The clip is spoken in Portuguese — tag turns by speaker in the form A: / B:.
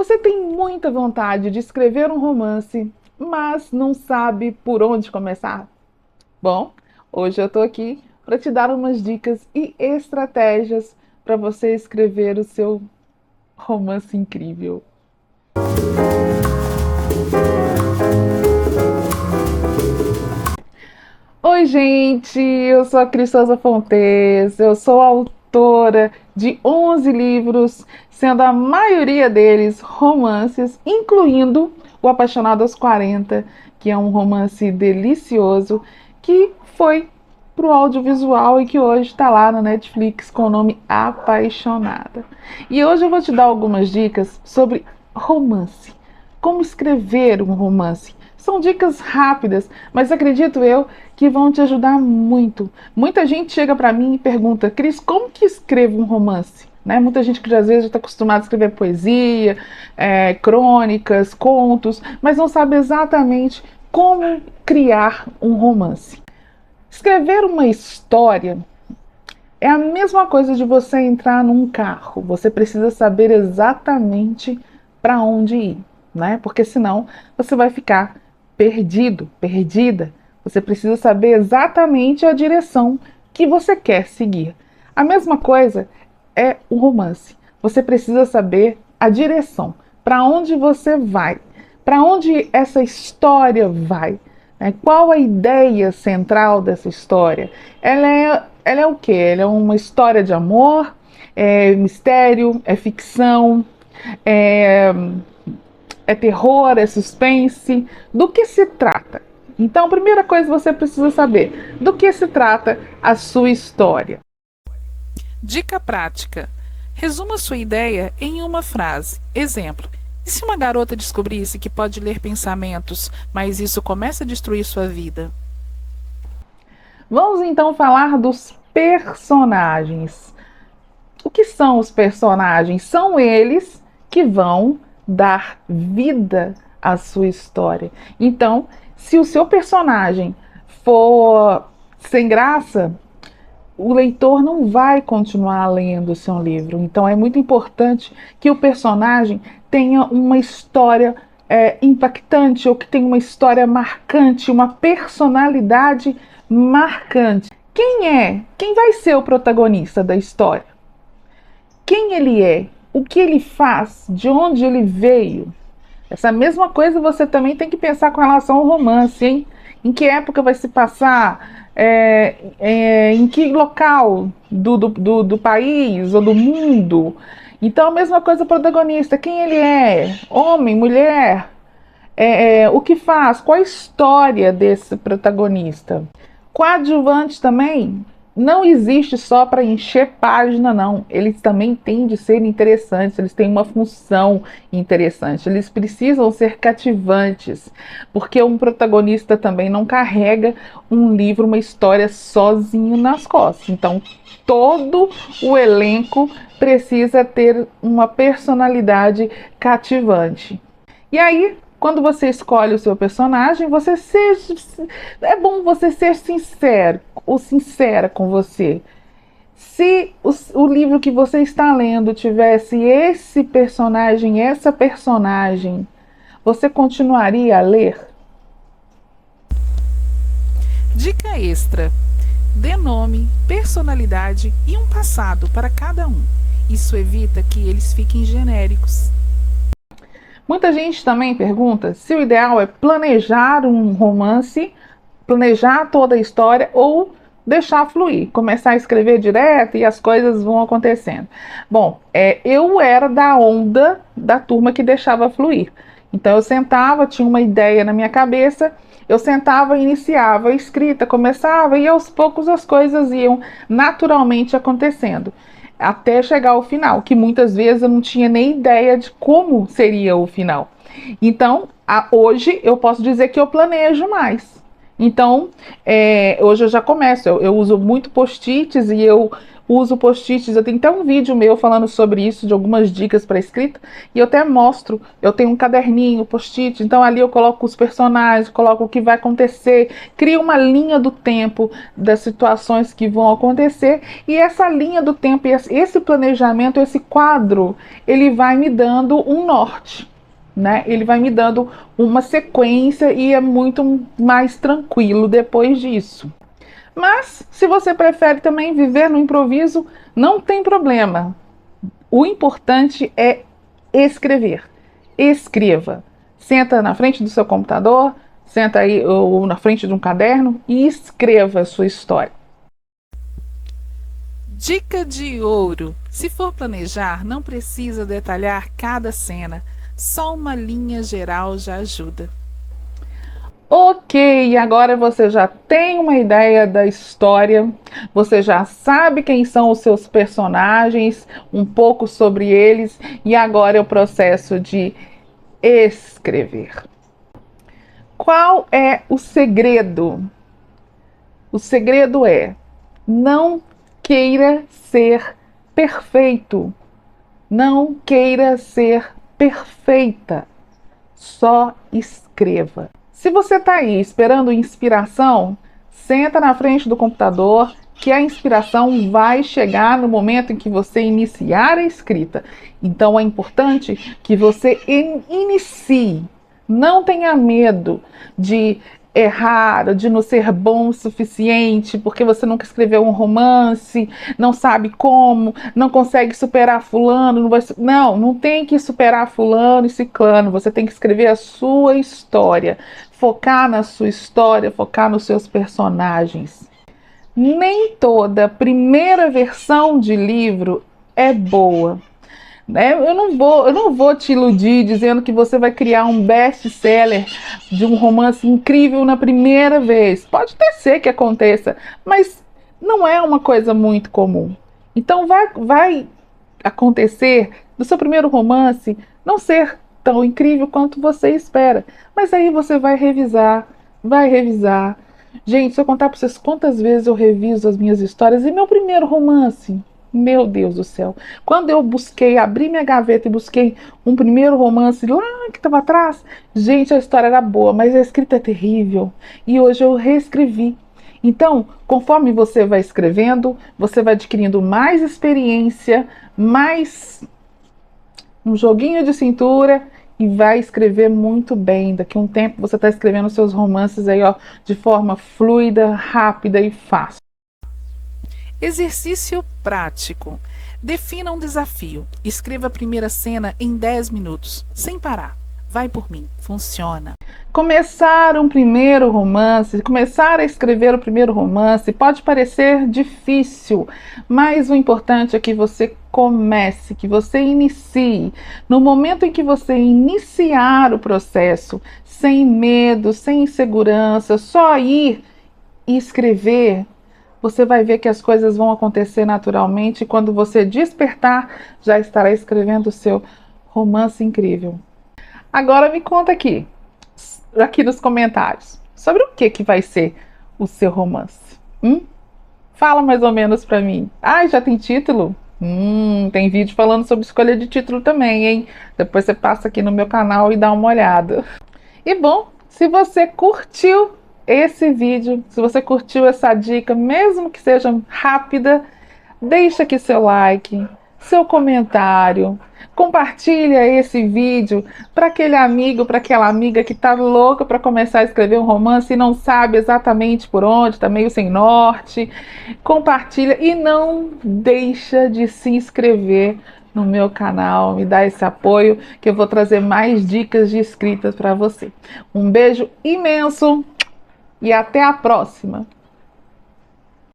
A: Você tem muita vontade de escrever um romance, mas não sabe por onde começar? Bom, hoje eu estou aqui para te dar umas dicas e estratégias para você escrever o seu romance incrível. Oi, gente, eu sou a Cris Souza Fontes, eu sou autora de 11 livros, sendo a maioria deles romances, incluindo O Apaixonado aos 40, que é um romance delicioso, que foi para o audiovisual e que hoje está lá na Netflix com o nome Apaixonada. E hoje eu vou te dar algumas dicas sobre romance, como escrever um romance. São dicas rápidas, mas acredito eu que vão te ajudar muito. Muita gente chega para mim e pergunta: Cris, como que escrevo um romance? Né? Muita gente que às vezes já está acostumada a escrever poesia, crônicas, contos, mas não sabe exatamente como criar um romance. Escrever uma história é a mesma coisa de você entrar num carro. Você precisa saber exatamente para onde ir, né? Porque senão você vai ficar perdido, perdida. Você precisa saber exatamente a direção que você quer seguir. A mesma coisa é o romance. Você precisa saber a direção, para onde você vai, para onde essa história vai. Né? Qual a ideia central dessa história? Ela é o quê? Ela é uma história de amor, é mistério, é ficção, é, é terror, é suspense. Do que se trata? Então, a primeira coisa que você precisa saber: do que se trata a sua história?
B: Dica prática. Resuma sua ideia em uma frase. Exemplo: e se uma garota descobrisse que pode ler pensamentos, mas isso começa a destruir sua vida?
A: Vamos então falar dos personagens. O que são os personagens? São eles que vão dar vida à sua história. Então, se o seu personagem for sem graça, o leitor não vai continuar lendo o seu livro. Então, é muito importante que o personagem tenha uma história impactante, ou que tenha uma história marcante, uma personalidade marcante. Quem é? Quem vai ser o protagonista da história? Quem ele é, o que ele faz, de onde ele veio. Essa mesma coisa você também tem que pensar com relação ao romance, hein? Em que época vai se passar? Em que local do país ou do mundo? Então, a mesma coisa o protagonista. Quem ele é? Homem, mulher? O que faz? Qual a história desse protagonista? Coadjuvante também não existe só para encher página, não. Eles também têm de ser interessantes, eles têm uma função interessante, eles precisam ser cativantes, porque um protagonista também não carrega um livro, uma história sozinho nas costas. Então, todo o elenco precisa ter uma personalidade cativante. E aí, quando você escolhe o seu personagem, é bom você ser sincero ou sincera com você. Se o livro que você está lendo tivesse esse personagem, essa personagem, você continuaria a ler?
B: Dica extra. Dê nome, personalidade e um passado para cada um. Isso evita que eles fiquem genéricos.
A: Muita gente também pergunta se o ideal é planejar um romance, planejar toda a história ou deixar fluir, começar a escrever direto e as coisas vão acontecendo. Bom, eu era da onda da turma que deixava fluir. Então eu sentava, tinha uma ideia na minha cabeça, eu sentava, iniciava a escrita, começava e aos poucos as coisas iam naturalmente acontecendo até chegar ao final, que muitas vezes eu não tinha nem ideia de como seria o final. Então, hoje eu posso dizer que eu planejo mais. Então, hoje eu já começo, eu uso muito post-its e eu uso post-its. Eu tenho até um vídeo meu falando sobre isso, de algumas dicas para escrita, e eu até mostro. Eu tenho um caderninho, post-it, então ali eu coloco os personagens, coloco o que vai acontecer, crio uma linha do tempo das situações que vão acontecer, e essa linha do tempo, esse planejamento, esse quadro, ele vai me dando um norte, né? Ele vai me dando uma sequência e é muito mais tranquilo depois disso. Mas, se você prefere também viver no improviso, não tem problema. O importante é escrever. Escreva. Senta na frente do seu computador, senta aí ou na frente de um caderno e escreva a sua história.
B: Dica de ouro: se for planejar, não precisa detalhar cada cena, só uma linha geral já ajuda.
A: Ok, agora você já tem uma ideia da história, você já sabe quem são os seus personagens, um pouco sobre eles, e agora é o processo de escrever. Qual é o segredo? O segredo é: não queira ser perfeito, não queira ser perfeita, só escreva. Se você está aí esperando inspiração, senta na frente do computador que a inspiração vai chegar no momento em que você iniciar a escrita. Então é importante que você inicie. Não tenha medo de errar, de não ser bom o suficiente, porque você nunca escreveu um romance, não sabe como, não consegue superar fulano, não tem que superar fulano e ciclano, você tem que escrever a sua história, focar na sua história, focar nos seus personagens. Nem toda primeira versão de livro é boa. Eu não vou te iludir dizendo que você vai criar um best-seller de um romance incrível na primeira vez. Pode até ser que aconteça, mas não é uma coisa muito comum. Então vai acontecer do seu primeiro romance não ser tão incrível quanto você espera. Mas aí você vai revisar, vai revisar. Gente, se eu contar para vocês quantas vezes eu reviso as minhas histórias e meu primeiro romance, meu Deus do céu. Quando eu busquei, abri minha gaveta e busquei um primeiro romance lá que estava atrás, gente, a história era boa, mas a escrita é terrível. E hoje eu reescrevi. Então, conforme você vai escrevendo, você vai adquirindo mais experiência, mais um joguinho de cintura e vai escrever muito bem. Daqui a um tempo você está escrevendo seus romances aí, ó, de forma fluida, rápida e fácil.
B: Exercício prático: defina um desafio. Escreva a primeira cena em 10 minutos, sem parar. Vai por mim, funciona.
A: Começar um primeiro romance, começar a escrever o primeiro romance pode parecer difícil, mas o importante é que você comece, que você inicie. No momento em que você iniciar o processo, sem medo, sem insegurança, só ir e escrever, você vai ver que as coisas vão acontecer naturalmente e quando você despertar, já estará escrevendo o seu romance incrível. Agora me conta aqui nos comentários, sobre o que vai ser o seu romance. Fala mais ou menos pra mim. Já tem título? Tem vídeo falando sobre escolha de título também, hein? Depois você passa aqui no meu canal e dá uma olhada. E bom, se você curtiu esse vídeo, se você curtiu essa dica, mesmo que seja rápida, deixa aqui seu like, seu comentário, compartilha esse vídeo para aquele amigo, para aquela amiga que está louca para começar a escrever um romance e não sabe exatamente por onde, está meio sem norte. Compartilha e não deixa de se inscrever no meu canal, me dá esse apoio que eu vou trazer mais dicas de escrita para você. Um beijo imenso e até a próxima!